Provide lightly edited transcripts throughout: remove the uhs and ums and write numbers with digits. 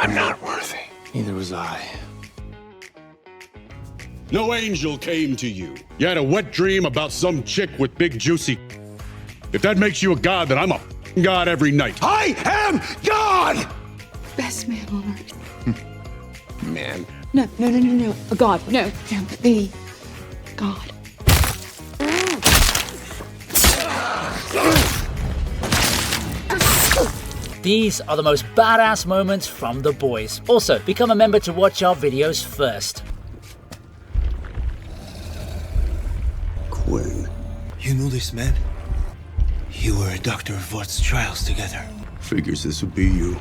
I'm not worthy. Neither was I. No angel came to you. You had a wet dream about some chick with big juicy. If that makes you a god, then I'm a god every night. I am God! Best man on earth. Man. No. A god. No. The god. These are the most badass moments from the boys. Also, become a member to watch our videos first. Quinn. You know this man? You were a doctor of Vort's trials together. Figures this would be you.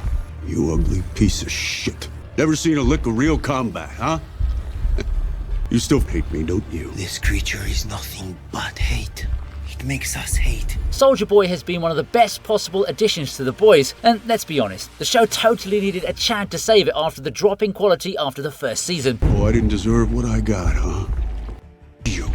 You ugly piece of shit. Never seen a lick of real combat, huh? You still hate me, don't you? This creature is nothing but hate. It makes us hate. Soldier Boy has been one of the best possible additions to the boys, and let's be honest, the show totally needed a chant to save it after the drop in quality after the first season. Oh, I didn't deserve what I got, huh? You!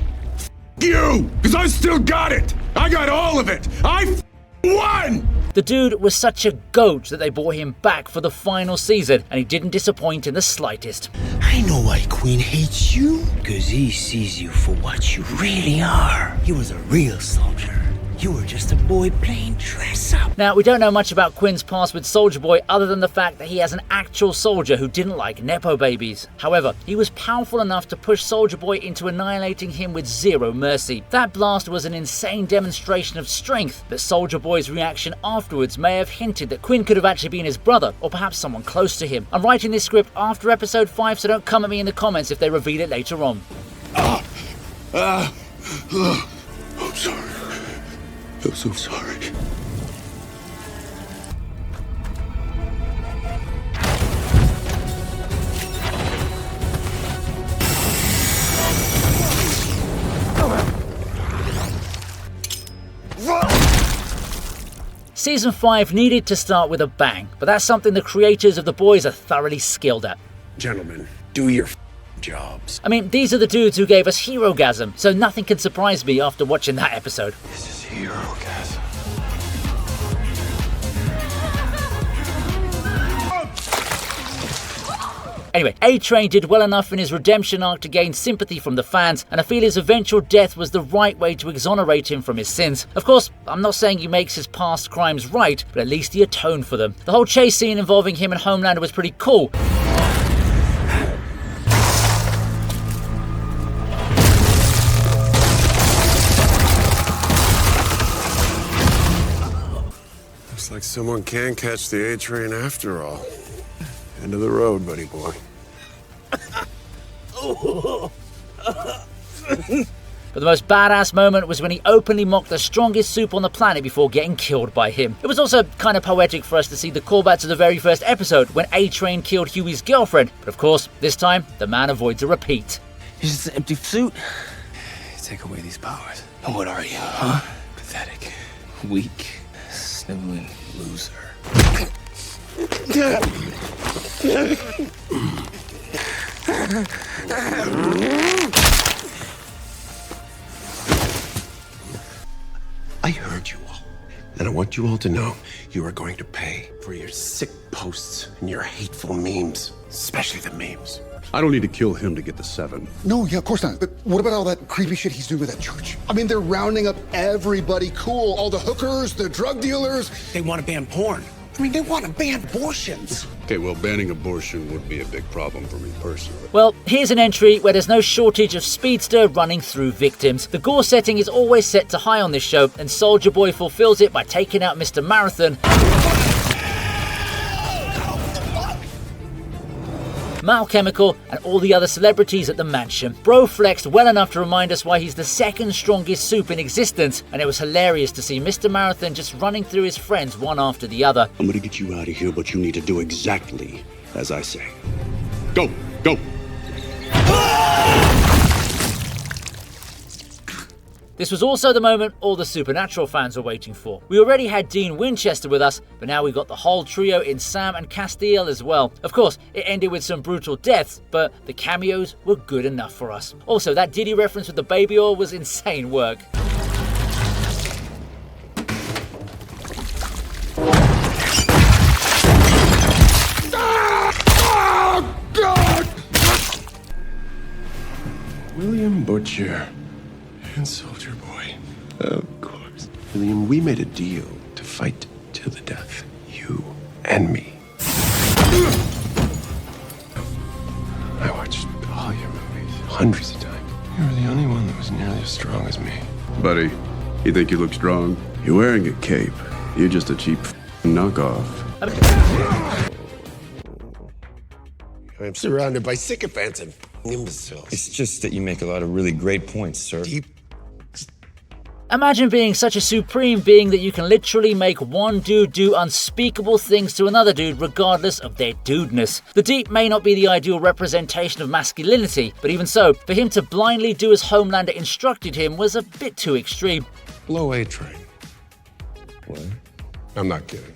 Because I still got it! I got all of it! I won! The dude was such a goat that they brought him back for the final season, and he didn't disappoint in the slightest. I know why Quinn hates you. Because he sees you for what you really are. He was a real soldier. You were just a boy playing dress up. Now, we don't know much about Quinn's past with Soldier Boy other than the fact that he has an actual soldier who didn't like Nepo babies. However, he was powerful enough to push Soldier Boy into annihilating him with zero mercy. That blast was an insane demonstration of strength, but Soldier Boy's reaction afterwards may have hinted that Quinn could have actually been his brother, or perhaps someone close to him. I'm writing this script after episode 5, so don't come at me in the comments if they reveal it later on. I'm sorry. I'm so sorry. Season 5 needed to start with a bang, but that's something the creators of The Boys are thoroughly skilled at. Gentlemen, do your jobs. I mean, these are the dudes who gave us Herogasm, so nothing can surprise me after watching that episode. This is Herogasm. Anyway, A-Train did well enough in his redemption arc to gain sympathy from the fans, and I feel his eventual death was the right way to exonerate him from his sins. Of course, I'm not saying he makes his past crimes right, but at least he atoned for them. The whole chase scene involving him and Homelander was pretty cool. Looks like someone can catch the A train after all. End of the road, buddy boy. But the most badass moment was when he openly mocked the strongest supe on the planet before getting killed by him. It was also kind of poetic for us to see the callback to the very first episode when A-Train killed Hughie's girlfriend, but of course, this time, the man avoids a repeat. It's just an empty suit. Take away these powers. And what are you, huh? Pathetic. Weak. Sniveling loser. I heard you all. And I want you all to know you are going to pay for your sick posts and your hateful memes. Especially the memes. I don't need to kill him to get the 7. No, yeah, of course not. But what about all that creepy shit he's doing with that church? I mean, they're rounding up everybody cool. All the hookers, the drug dealers. They want to ban porn. I mean, they want to ban abortions. Okay, well, banning abortion would be a big problem for me personally. Well, here's an entry where there's no shortage of speedster running through victims. The gore setting is always set to high on this show, and Soldier Boy fulfills it by taking out Mr. Marathon, Mal Chemical, and all the other celebrities at the mansion. Bro flexed well enough to remind us why he's the second strongest supe in existence, and it was hilarious to see Mr. Marathon just running through his friends one after the other. I'm gonna get you out of here, but you need to do exactly as I say. Go! Go! This was also the moment all the Supernatural fans were waiting for. We already had Dean Winchester with us, but now we got the whole trio in Sam and Castiel as well. Of course, it ended with some brutal deaths, but the cameos were good enough for us. Also, that Diddy reference with the baby oil was insane work. Butcher. And Soldier Boy. Of course. William, we made a deal to fight till the death. You and me. I watched all your movies hundreds of times. You were the only one that was nearly as strong as me. Buddy, you think you look strong? You're wearing a cape. You're just a cheap knockoff. I'm surrounded by sycophants and imbeciles. It's just that you make a lot of really great points, sir. Deep. Imagine being such a supreme being that you can literally make one dude do unspeakable things to another dude regardless of their dudeness. The Deep may not be the ideal representation of masculinity, but even so, for him to blindly do as Homelander instructed him was a bit too extreme. Blow A-Train. What? I'm not kidding.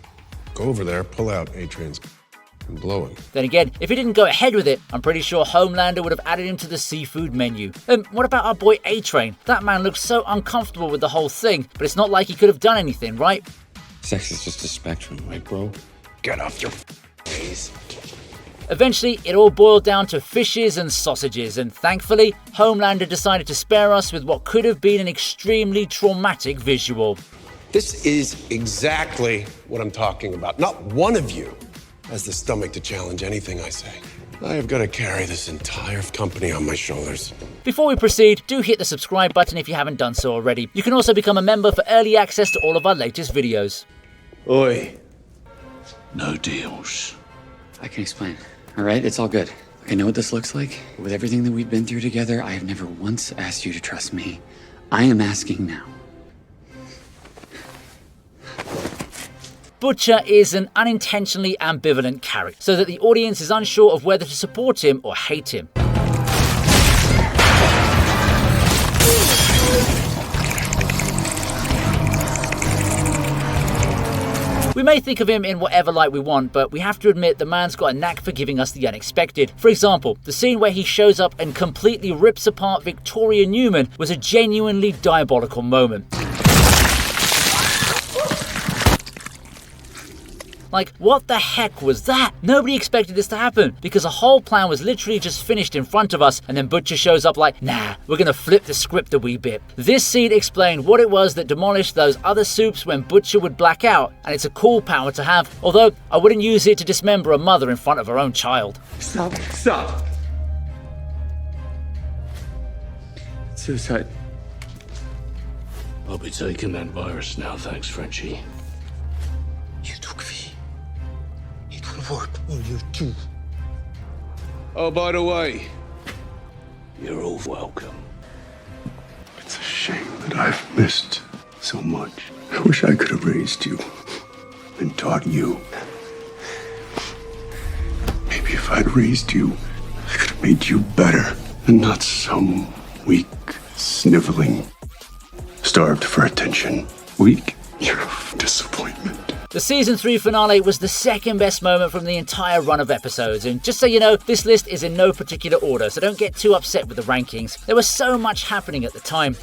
Go over there, pull out A-Train's and blow him. Then again, if he didn't go ahead with it, I'm pretty sure Homelander would have added him to the seafood menu. What about our boy A-Train? That man looks so uncomfortable with the whole thing, but it's not like he could have done anything, right? Sex is just a spectrum, right, bro? Get off your face. Eventually, it all boiled down to fishes and sausages, and thankfully, Homelander decided to spare us with what could have been an extremely traumatic visual. This is exactly what I'm talking about. Not one of you has the stomach to challenge anything I say. I have got to carry this entire company on my shoulders. Before we proceed, do hit the subscribe button if you haven't done so already. You can also become a member for early access to all of our latest videos. Oi. No deals. I can explain. All right, it's all good. I know what this looks like. With everything that we've been through together, I have never once asked you to trust me. I am asking now. Butcher is an unintentionally ambivalent character, so that the audience is unsure of whether to support him or hate him. We may think of him in whatever light we want, but we have to admit the man's got a knack for giving us the unexpected. For example, the scene where he shows up and completely rips apart Victoria Newman was a genuinely diabolical moment. Like, what the heck was that? Nobody expected this to happen, because the whole plan was literally just finished in front of us, and then Butcher shows up like, nah, we're gonna flip the script a wee bit. This scene explained what it was that demolished those other supes when Butcher would black out, and it's a cool power to have, although I wouldn't use it to dismember a mother in front of her own child. Stop. Stop. Suicide. I'll be taking that virus now, thanks, Frenchie. You took V. It will work on you too. Oh, by the way, You're all welcome. it's a shame that I've missed so much. I wish I could have raised you and taught you. Maybe if I'd raised you, I could have made you better and not some weak, sniveling, starved for attention. Weak? You're a disappointment. The season 3 finale was the second best moment from the entire run of episodes, and just so you know, this list is in no particular order, so don't get too upset with the rankings. There was so much happening at the time.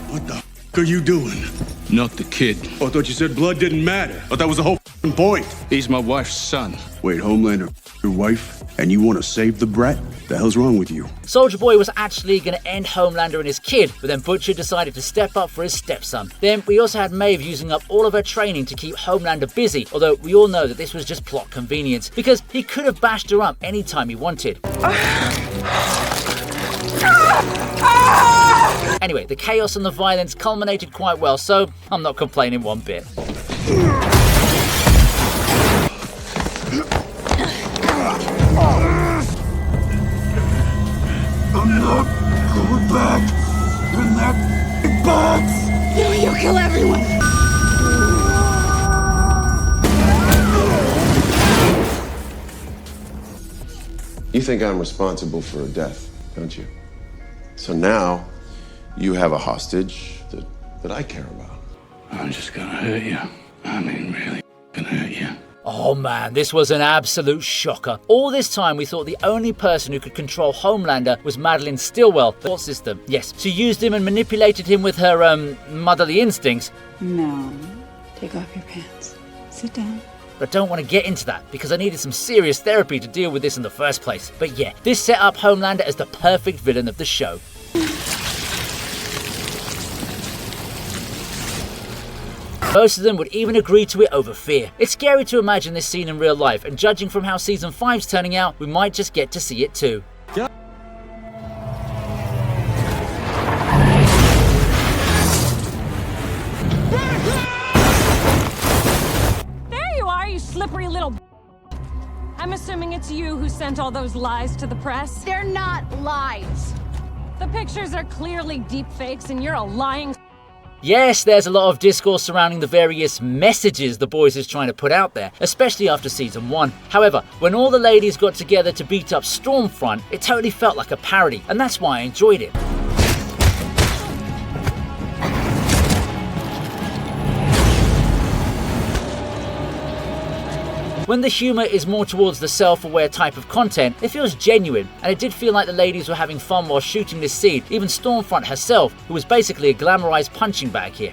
What the f*** are you doing? Not the kid. Oh, I thought you said blood didn't matter. I thought that was the whole f***ing point. He's my wife's son. Wait, Homelander, your wife, and you want to save the brat? The hell's wrong with you? Soldier Boy was actually going to end Homelander and his kid, but then Butcher decided to step up for his stepson. Then we also had Maeve using up all of her training to keep Homelander busy, although we all know that this was just plot convenience, because he could have bashed her up anytime he wanted. Anyway, the chaos and the violence culminated quite well, so I'm not complaining one bit. I'm not going back in that box. No, you'll kill everyone. You think I'm responsible for her death, don't you? So now you have a hostage that I care about. I'm just gonna hurt you. I mean, really gonna hurt you. Oh man, this was an absolute shocker. All this time we thought the only person who could control Homelander was Madeline Stillwell, the thought system. Yes, she used him and manipulated him with her, motherly instincts. No. Take off your pants. Sit down. but I don't want to get into that because I needed some serious therapy to deal with this in the first place. But yeah, this set up Homelander as the perfect villain of the show. Most of them would even agree to it over fear. It's scary to imagine this scene in real life, and judging from how season 5's turning out, we might just get to see it too. There you are, you slippery little. I'm assuming it's you who sent all those lies to the press. They're not lies. The pictures are clearly deep fakes, and you're a lying. Yes, there's a lot of discourse surrounding the various messages the boys is trying to put out there, especially after season 1. However, when all the ladies got together to beat up Stormfront, it totally felt like a parody, and that's why I enjoyed it. When the humour is more towards the self-aware type of content, it feels genuine, and it did feel like the ladies were having fun while shooting this scene, even Stormfront herself, who was basically a glamorized punching bag here.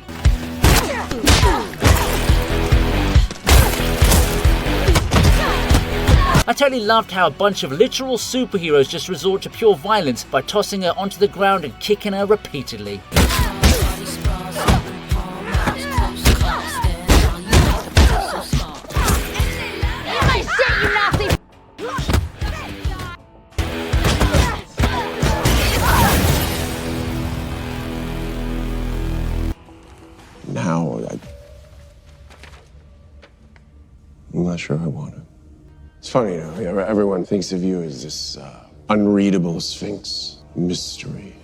I totally loved how a bunch of literal superheroes just resort to pure violence by tossing her onto the ground and kicking her repeatedly. Now, I'm not sure I want to. It's funny, you know, everyone thinks of you as this unreadable sphinx, mystery.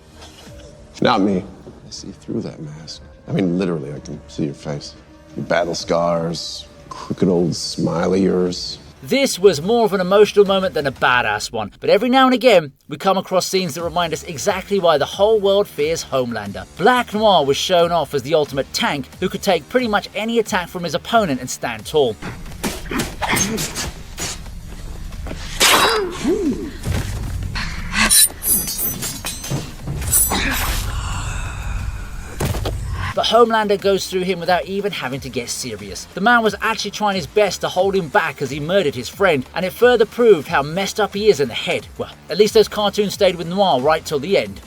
Not me. I see through that mask. I mean, literally, I can see your face. Your battle scars, crooked old smile of yours. This was more of an emotional moment than a badass one, but every now and again, we come across scenes that remind us exactly why the whole world fears Homelander. Black Noir was shown off as the ultimate tank who could take pretty much any attack from his opponent and stand tall. But Homelander goes through him without even having to get serious. The man was actually trying his best to hold him back as he murdered his friend, and it further proved how messed up he is in the head. Well, at least those cartoons stayed with Noir right till the end.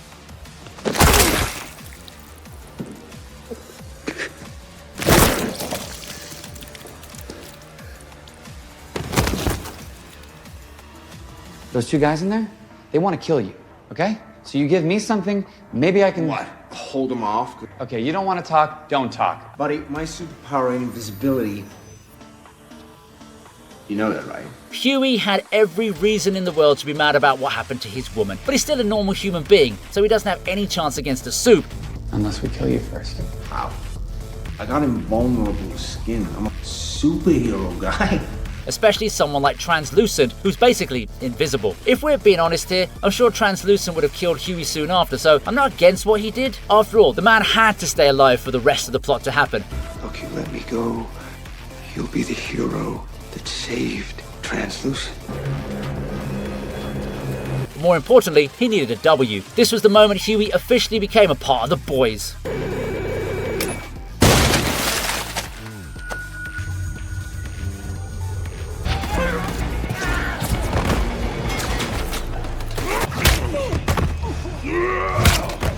Those two guys in there, they want to kill you, okay? So you give me something, maybe I can... What? Hold them off? Okay, you don't want to talk, don't talk. Buddy, my superpower ain't invisibility. You know that, right? Hughie had every reason in the world to be mad about what happened to his woman, but he's still a normal human being, so he doesn't have any chance against a supe. Unless we kill you first. How? I got invulnerable skin. I'm a superhero guy. Especially someone like Translucent, who's basically invisible. If we're being honest here, I'm sure Translucent would have killed Hughie soon after, so I'm not against what he did. After all, the man had to stay alive for the rest of the plot to happen. Look, you let me go, you'll be the hero that saved Translucent. More importantly, he needed a W. This was the moment Hughie officially became a part of the boys.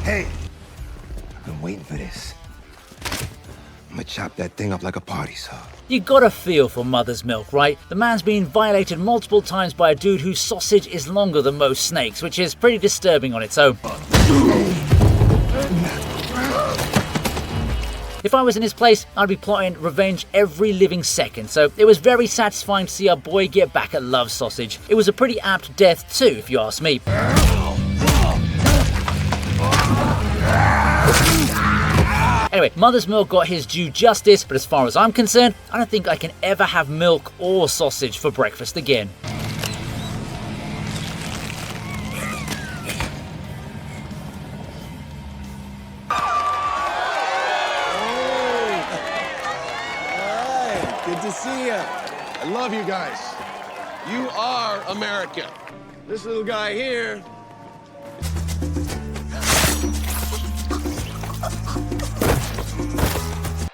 Hey, I've been waiting for this. I'm gonna chop that thing up like a party saw. You gotta feel for Mother's Milk, right? The man's been violated multiple times by a dude whose sausage is longer than most snakes, which is pretty disturbing on its own. If I was in his place, I'd be plotting revenge every living second, so it was very satisfying to see our boy get back at Love Sausage. It was a pretty apt death too, if you ask me. Anyway, Mother's Milk got his due justice, but as far as I'm concerned, I don't think I can ever have milk or sausage for breakfast again. Good to see you. I love you guys. You are America. This little guy here.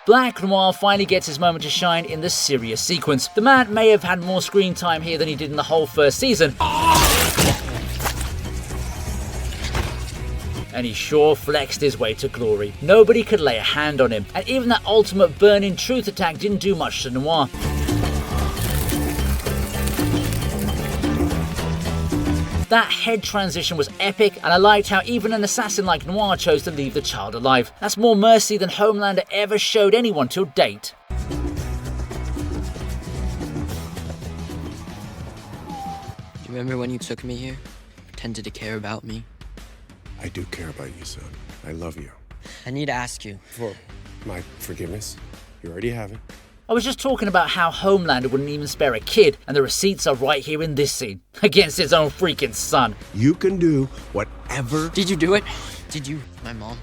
Black Noir finally gets his moment to shine in the serious sequence. The man may have had more screen time here than he did in the whole first season, and he sure flexed his way to glory. Nobody could lay a hand on him, and even that ultimate burning truth attack didn't do much to Noir. That head transition was epic, and I liked how even an assassin like Noir chose to leave the child alive. That's more mercy than Homelander ever showed anyone till date. Do you remember when you took me here? Pretended to care about me? I do care about you, son. I love you. I need to ask you. For my forgiveness, you already have it. I was just talking about how Homelander wouldn't even spare a kid, and the receipts are right here in this scene, against his own freaking son. You can do whatever. Did you do it? Did you, my mom?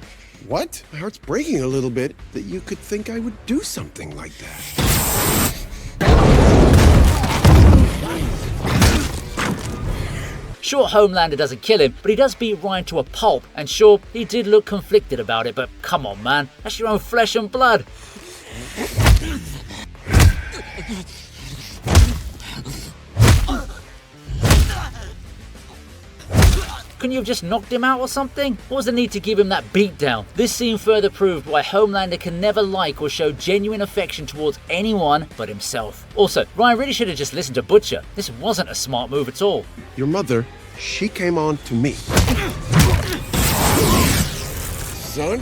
What? My heart's breaking a little bit that you could think I would do something like that. Sure, Homelander doesn't kill him, but he does beat Ryan to a pulp, and sure, he did look conflicted about it, but come on, man, that's your own flesh and blood. Couldn't you have just knocked him out or something? What was the need to give him that beatdown? This scene further proved why Homelander can never like or show genuine affection towards anyone but himself. Also, Ryan really should have just listened to Butcher. This wasn't a smart move at all. Your mother, she came on to me. Son?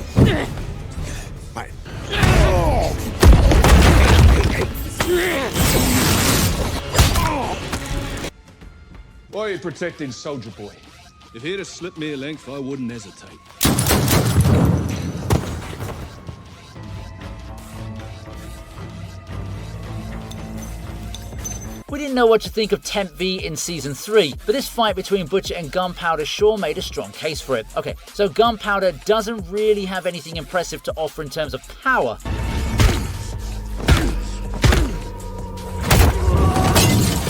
Why are you protecting Soldier Boy? If he'd have slipped me a length, I wouldn't hesitate. We didn't know what to think of Temp V in Season 3, but this fight between Butcher and Gunpowder sure made a strong case for it. Okay, so Gunpowder doesn't really have anything impressive to offer in terms of power.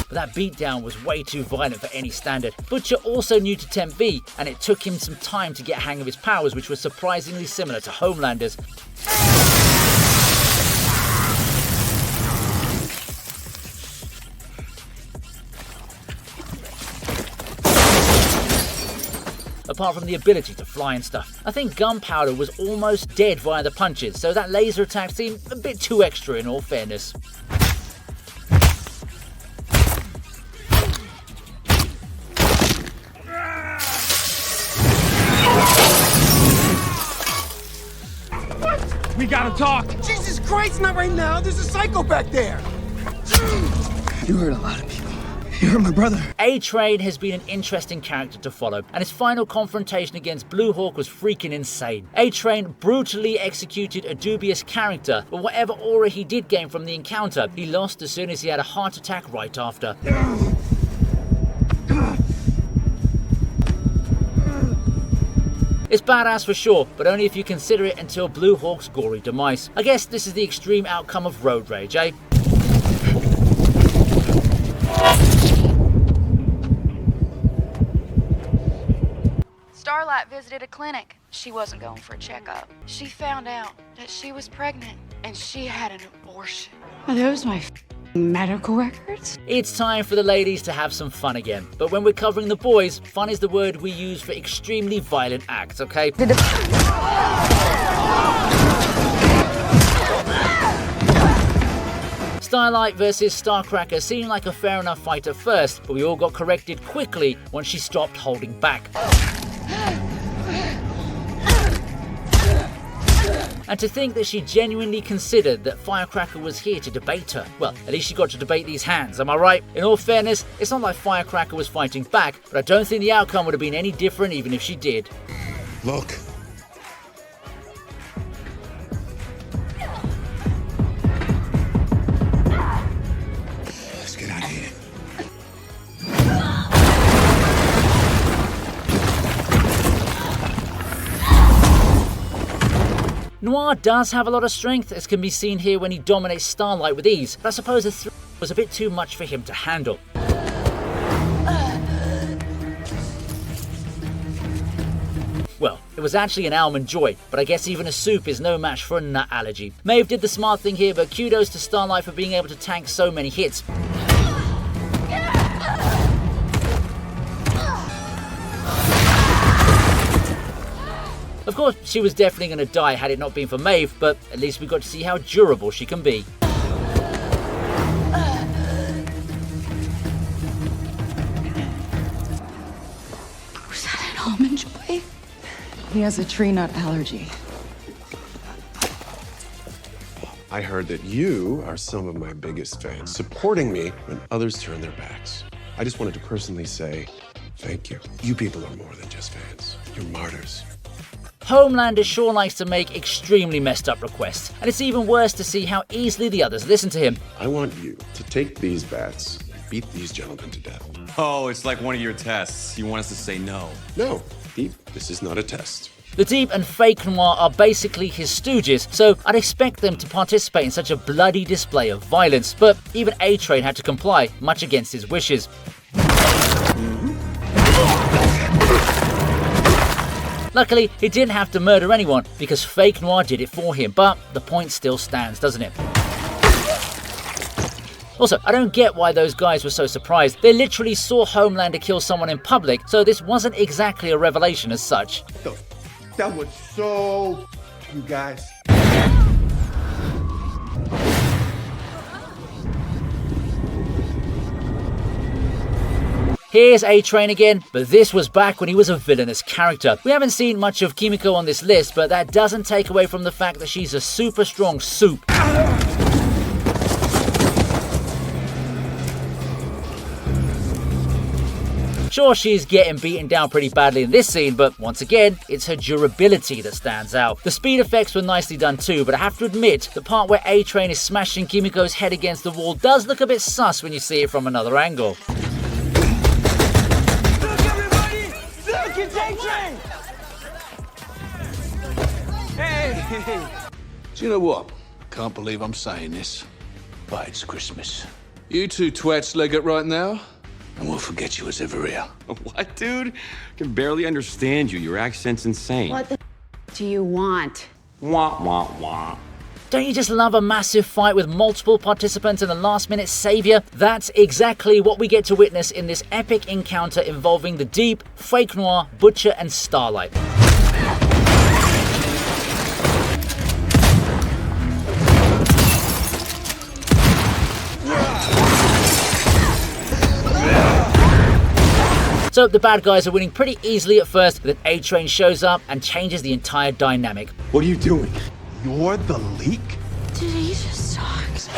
But that beatdown was way too violent for any standard. Butcher also new to Temp V, and it took him some time to get a hang of his powers, which were surprisingly similar to Homelander's. Apart from the ability to fly and stuff. I think Gunpowder was almost dead via the punches, so that laser attack seemed a bit too extra in all fairness. We gotta talk! Jesus Christ, not right now! There's a psycho back there! You hurt a lot of people. You hurt my brother. A-Train has been an interesting character to follow, and his final confrontation against Blue Hawk was freaking insane. A-Train brutally executed a dubious character, but whatever aura he did gain from the encounter, he lost as soon as he had a heart attack right after. It's badass for sure, but only if you consider it until Blue Hawk's gory demise. I guess this is the extreme outcome of road rage, eh? Starlight visited a clinic. She wasn't going for a checkup. She found out that she was pregnant, and she had an abortion. Are those my medical records? It's time for the ladies to have some fun again. But when we're covering the boys, fun is the word we use for extremely violent acts, okay? Starlight versus Firecracker seemed like a fair enough fight at first, but we all got corrected quickly once she stopped holding back. And to think that she genuinely considered that Firecracker was here to debate her. Well, at least she got to debate these hands, am I right? In all fairness, it's not like Firecracker was fighting back, but I don't think the outcome would have been any different even if she did. Look. Let's get out of here. Noir does have a lot of strength, as can be seen here when he dominates Starlight with ease, but I suppose the threat was a bit too much for him to handle. Well, It was actually an almond joy, but I guess even a soup is no match for a nut allergy. Maeve did the smart thing here, but kudos to Starlight for being able to tank so many hits. Of course, she was definitely going to die had it not been for Maeve, but at least we got to see how durable she can be. Was that an almond joy? He has a tree nut allergy. I heard that you are some of my biggest fans, supporting me when others turn their backs. I just wanted to personally say thank you. You people are more than just fans. You're martyrs. Homelander sure likes to make extremely messed up requests, and it's even worse to see how easily the others listen to him. I want you to take these bats and beat these gentlemen to death. Oh, it's like one of your tests. You want us to say no. No, Deep, this is not a test. The Deep and Fake Noir are basically his stooges, so I'd expect them to participate in such a bloody display of violence, but even A-Train had to comply, much against his wishes. Luckily, he didn't have to murder anyone because Fake Noir did it for him, but the point still stands, doesn't it? Also, I don't get why those guys were so surprised. They literally saw Homelander kill someone in public, so this wasn't exactly a revelation as such. That was so... you guys. Here's A-Train again, but this was back when he was a villainous character. We haven't seen much of Kimiko on this list, but that doesn't take away from the fact that she's a super strong soup. Sure, she's getting beaten down pretty badly in this scene, but once again, it's her durability that stands out. The speed effects were nicely done too, but I have to admit, the part where A-Train is smashing Kimiko's head against the wall does look a bit sus when you see it from another angle. Hey! Do you know what? Can't believe I'm saying this, but it's Christmas. You two twats leg it right now, and we'll forget you was ever here. What, dude? I can barely understand you. Your accent's insane. What the do you want? Wah, wah, wah. Don't you just love a massive fight with multiple participants and a last-minute savior? That's exactly what we get to witness in this epic encounter involving the Deep, Fake Noir, Butcher, and Starlight. So the bad guys are winning pretty easily at first, but then A-Train shows up and changes the entire dynamic. What are you doing? You're the leak? Dude, he just sucks.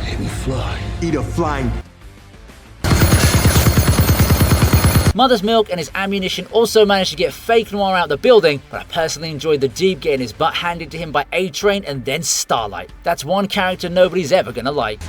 Let me fly. Eat a flying. Mother's Milk and his ammunition also managed to get Fake Noir out of the building, but I personally enjoyed the Deep getting his butt handed to him by A-Train and then Starlight. That's one character nobody's ever gonna like.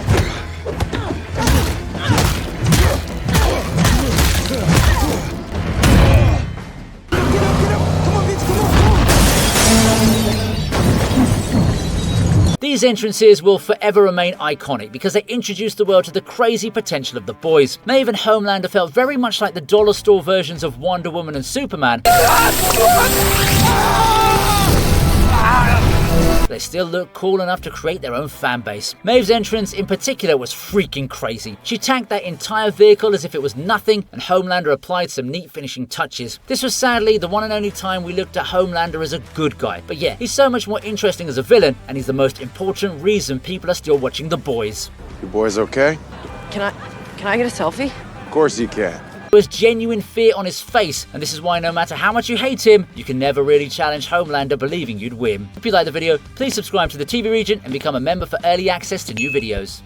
These entrances will forever remain iconic because they introduced the world to the crazy potential of the boys. Maeve and Homelander felt very much like the dollar store versions of Wonder Woman and Superman. They still look cool enough to create their own fan base. Maeve's entrance in particular was freaking crazy. She tanked that entire vehicle as if it was nothing, and Homelander applied some neat finishing touches. This was sadly the one and only time we looked at Homelander as a good guy. But yeah, he's so much more interesting as a villain, and he's the most important reason people are still watching The Boys. You boys okay? Can I get a selfie? Of course you can. There was genuine fear on his face, and this is why no matter how much you hate him, you can never really challenge Homelander believing you'd win. If you like the video, please subscribe to the TV Regent and become a member for early access to new videos.